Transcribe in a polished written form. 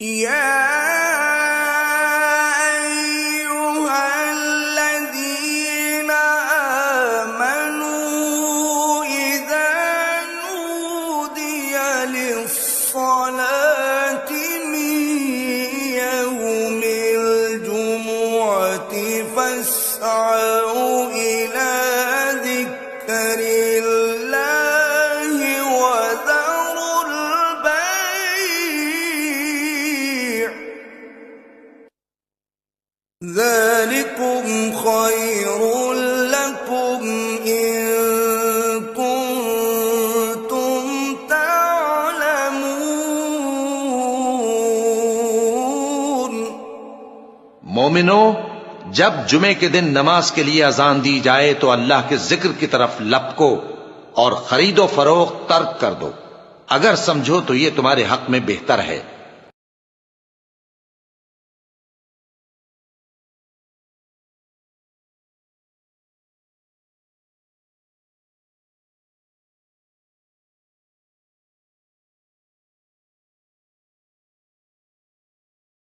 या अय्युहल्लज़ीना आमनू इज़ा नूदिया लिस्सलाति मिन यौमिल जुमुअति फस्अऊ इला ज़िक्रिल्लाहि व ज़रुल बैअ ज़ालिकुम खैरुल लकुम इन कुंतुम तालमून। मोमिनो, जब जुमे के दिन नमाज के लिए अजान दी जाए तो अल्लाह के जिक्र की तरफ लपको और खरीदो फरोख्त तर्क कर दो, अगर समझो तो ये तुम्हारे हक में बेहतर है।